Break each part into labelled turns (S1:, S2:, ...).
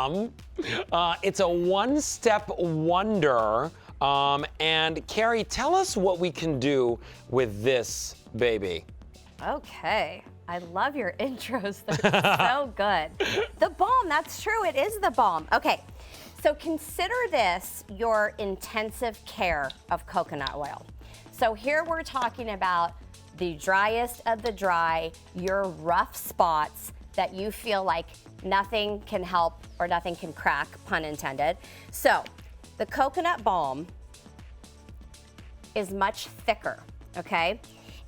S1: Balm. It's a one-step wonder. And Carrie, tell us what we can do with this baby.
S2: Okay. I love your intros. They're so good. The balm, that's true. It is the balm. Okay. So consider this your intensive care of coconut oil. So here we're talking about the driest of the dry, your rough spots that you feel like nothing can help or nothing can crack, pun intended. So the coconut balm is much thicker, okay?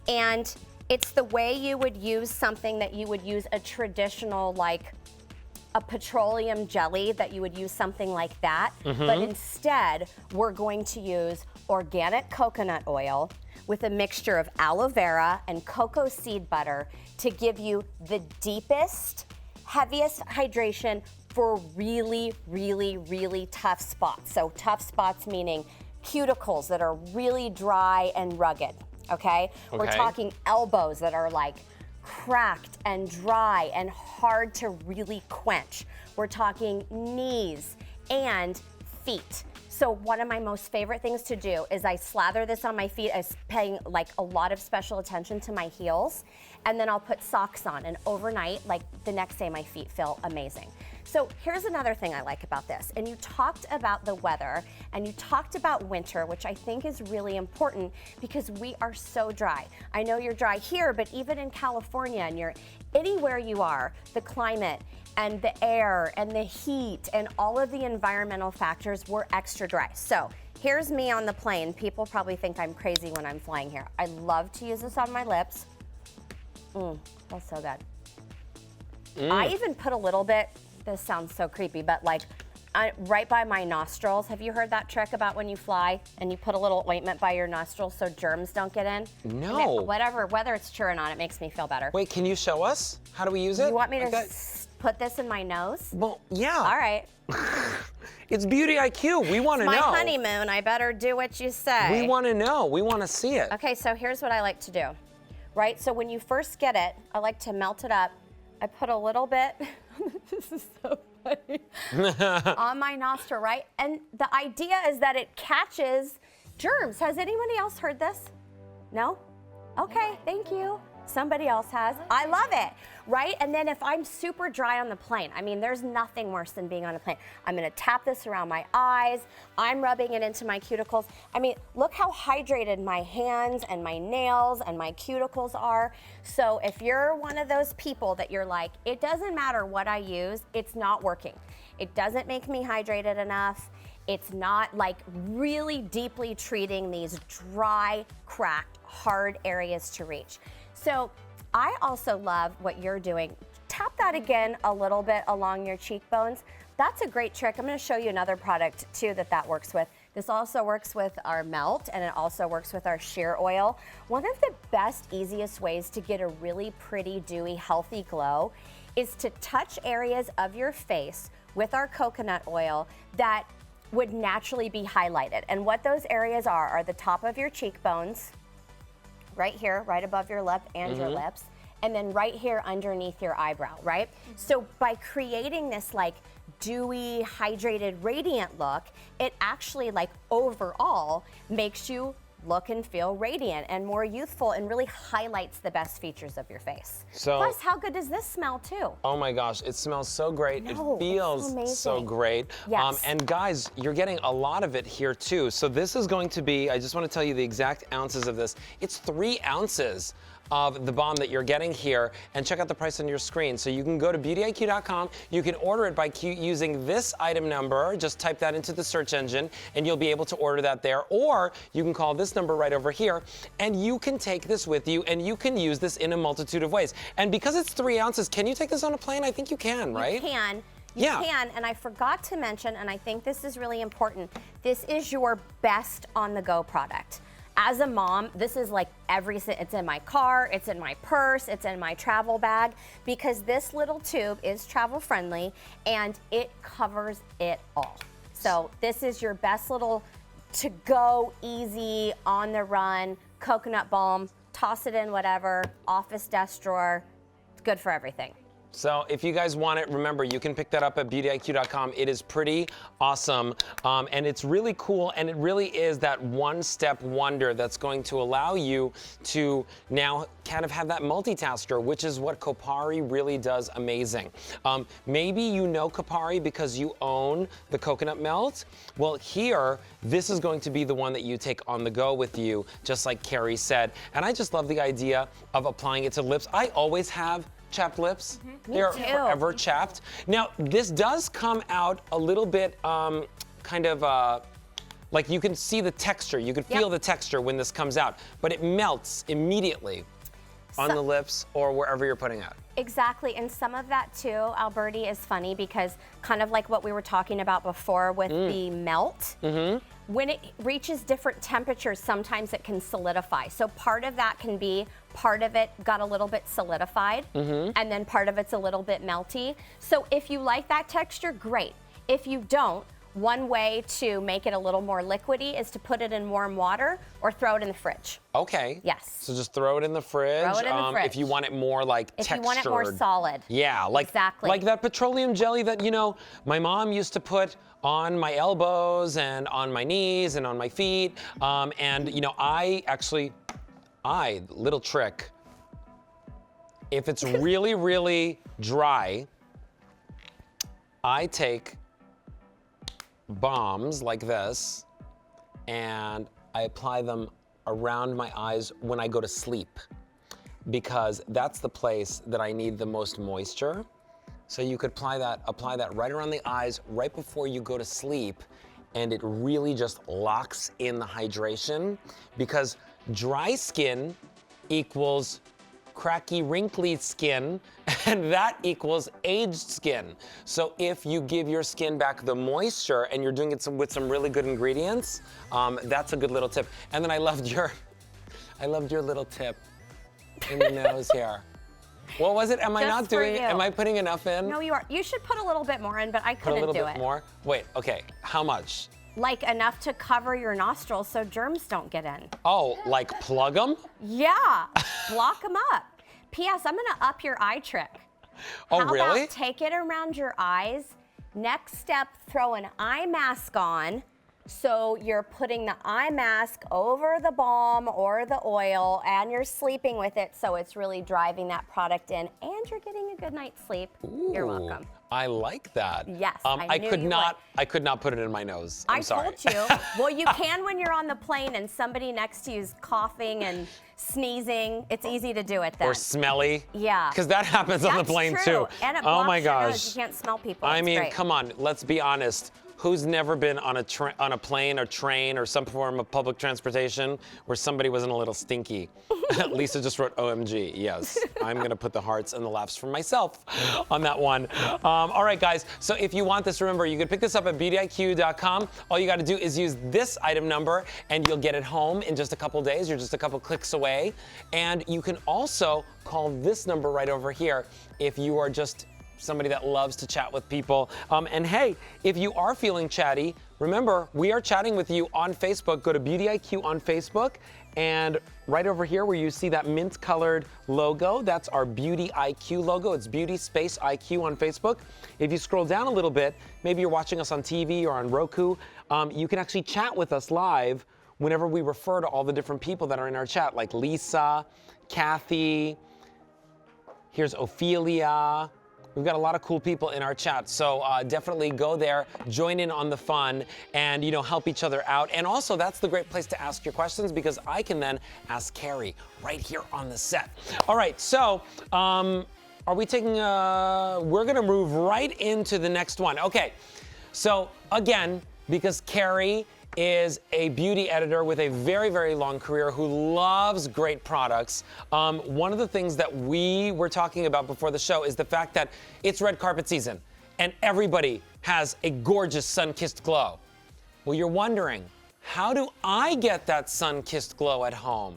S2: And it's the way you would use something that you would use a traditional, like a petroleum jelly, that you would use something like that. But instead, we're going to use organic coconut oil with a mixture of aloe vera and cocoa seed butter to give you the deepest, heaviest hydration for really, really, really tough spots. So tough spots meaning cuticles that are really dry and rugged, okay? We're talking elbows that are like cracked and dry and hard to really quench. We're talking knees and feet. So one of my most favorite things to do is I slather this on my feet. I'm paying like a lot of special attention to my heels, and then I'll put socks on, and overnight, like the next day, my feet feel amazing. So here's another thing I like about this. And you talked about the weather, and you talked about winter, which I think is really important because we are so dry. I know you're dry here, but even in California, and you're anywhere you are, the climate and the air and the heat and all of the environmental factors, we're extra dry. So here's me on the plane. People probably think I'm crazy when I'm flying here. I love to use this on my lips. That's so good. I even put a little bit, this sounds so creepy, but like right by my nostrils. Have you heard that trick about when you fly and you put a little ointment by your nostrils so germs don't get in?
S1: No.
S2: Whether it's true or not, it makes me feel better.
S1: Wait, can you show us? How do we use it?
S2: You want me to put this in my nose?
S1: Well, yeah.
S2: All right.
S1: It's Beauty IQ. We want to know.
S2: My honeymoon. I better do what you say.
S1: We want to know. We want to see it.
S2: Okay, so here's what I like to do. Right, so when you first get it, I like to melt it up. I put a little bit, this is so funny, on my nostril, right? And the idea is that it catches germs. Has anybody else heard this? No? Okay, thank you. Somebody else has. I love it, right? And then if I'm super dry on the plane, I mean, there's nothing worse than being on a plane. I'm gonna tap this around my eyes. I'm rubbing it into my cuticles. I mean, look how hydrated my hands and my nails and my cuticles are. So if you're one of those people that you're like, it doesn't matter what I use, it's not working. It doesn't make me hydrated enough. It's not like really deeply treating these dry, cracked, hard areas to reach. So I also love what you're doing. Tap that again a little bit along your cheekbones. That's a great trick. I'm going to show you another product too that works with. This also works with our melt, and it also works with our sheer oil. One of the best, easiest ways to get a really pretty, dewy, healthy glow is to touch areas of your face with our coconut oil that would naturally be highlighted. And what those areas are the top of your cheekbones, right here, right above your lip and your lips, and then right here underneath your eyebrow, right? So by creating this like dewy, hydrated, radiant look, it actually like overall makes you look and feel radiant and more youthful and really highlights the best features of your face.
S1: So,
S2: plus, how good does this smell too?
S1: Oh my gosh, it smells so great. It feels so great.
S2: Yes.
S1: And guys, you're getting a lot of it here too. So this is going to be, I just want to tell you the exact ounces of this. It's 3 ounces of the balm that you're getting here, and check out the price on your screen. So you can go to beautyiq.com, you can order it by using this item number, just type that into the search engine, and you'll be able to order that there, or you can call this number right over here, and you can take this with you, and you can use this in a multitude of ways. And because it's 3 ounces, can you take this on a plane? I think you can, right?
S2: You can. You can, and I forgot to mention, and I think this is really important, this is your best on-the-go product. As a mom, this is like it's in my car, it's in my purse, it's in my travel bag, because this little tube is travel friendly and it covers it all. So this is your best little to-go, easy, on the run, coconut balm, toss it in whatever, office desk drawer, it's good for everything.
S1: So if you guys want it, remember, you can pick that up at beautyiq.com. It is pretty awesome, and it's really cool, and it really is that one-step wonder that's going to allow you to now kind of have that multitasker, which is what Kopari really does amazing. Maybe you know Kopari because you own the coconut melt. Well, here, this is going to be the one that you take on the go with you, just like Carrie said. And I just love the idea of applying it to lips. I always have chapped lips. They're forever chapped. Now, this does come out a little bit kind of like you can see the texture. You can feel the texture when this comes out, but it melts immediately on the lips or wherever you're putting it.
S2: Exactly, and some of that too, Alberti, is funny because kind of like what we were talking about before with the melt, when it reaches different temperatures, sometimes it can solidify. So part of that can be, part of it got a little bit solidified, and then part of it's a little bit melty. So if you like that texture, great. If you don't, one way to make it a little more liquidy is to put it in warm water or throw it in the fridge.
S1: Okay.
S2: Yes.
S1: So just throw it in the fridge.
S2: Throw it in the fridge.
S1: If you want it more like textured.
S2: If you want it more solid.
S1: Yeah, like,
S2: exactly.
S1: Like that petroleum jelly that, you know, my mom used to put on my elbows and on my knees and on my feet. And, you know, little trick, if it's really, really dry, I take Balms like this, and I apply them around my eyes when I go to sleep, because that's the place that I need the most moisture. So you could apply that right around the eyes right before you go to sleep, and it really just locks in the hydration, because dry skin equals cracky, wrinkly skin, and that equals aged skin. So if you give your skin back the moisture and you're doing it with some really good ingredients, that's a good little tip. And then I loved your little tip in the nose here. What was it? Am I not doing it? Am I putting enough in?
S2: No, you are. You should put a little bit more in, but I couldn't do it.
S1: Put a little bit more? Wait, okay, how much?
S2: Like enough to cover your nostrils so germs don't get in.
S1: Oh, like plug them?
S2: Yeah, block them up. P.S. I'm gonna up your eye trick.
S1: Oh, really?
S2: How about take it around your eyes? Next step, throw an eye mask on. So you're putting the eye mask over the balm or the oil, and you're sleeping with it, so it's really driving that product in, and you're getting a good night's sleep.
S1: Ooh,
S2: you're welcome.
S1: I like that.
S2: Yes,
S1: I could not put it in my nose. I'm sorry.
S2: I told you. Well, you can when you're on the plane and somebody next to you is coughing and sneezing. It's easy to do it then.
S1: Or smelly.
S2: Yeah.
S1: Because that happens on the plane
S2: true.
S1: too.
S2: And it
S1: oh my
S2: blocks your
S1: gosh.
S2: nose. You can't smell people.
S1: I
S2: It's
S1: mean,
S2: great.
S1: come on. Let's be honest. Who's never been on a plane or train or some form of public transportation where somebody wasn't a little stinky? Lisa just wrote OMG. Yes, I'm going to put the hearts and the laughs for myself on that one. All right, guys. So if you want this, remember, you can pick this up at beautyiq.com. All you got to do is use this item number, and you'll get it home in just a couple days. You're just a couple clicks away. And you can also call this number right over here if you are just somebody that loves to chat with people. And hey, if you are feeling chatty, remember, we are chatting with you on Facebook. Go to Beauty IQ on Facebook, and right over here where you see that mint-colored logo, that's our Beauty IQ logo. It's Beauty Space IQ on Facebook. If you scroll down a little bit, maybe you're watching us on TV or on Roku, you can actually chat with us live whenever we refer to all the different people that are in our chat, like Lisa, Kathy, here's Ophelia. We've got a lot of cool people in our chat, so definitely go there, join in on the fun, and help each other out. And also, that's the great place to ask your questions, because I can then ask Carrie right here on the set. All right, so are we taking we're gonna move right into the next one. Okay, so again, because Carrie is a beauty editor with a very, very long career who loves great products. One of the things that we were talking about before the show is the fact that it's red carpet season and everybody has a gorgeous sun-kissed glow. Well, you're wondering, how do I get that sun-kissed glow at home?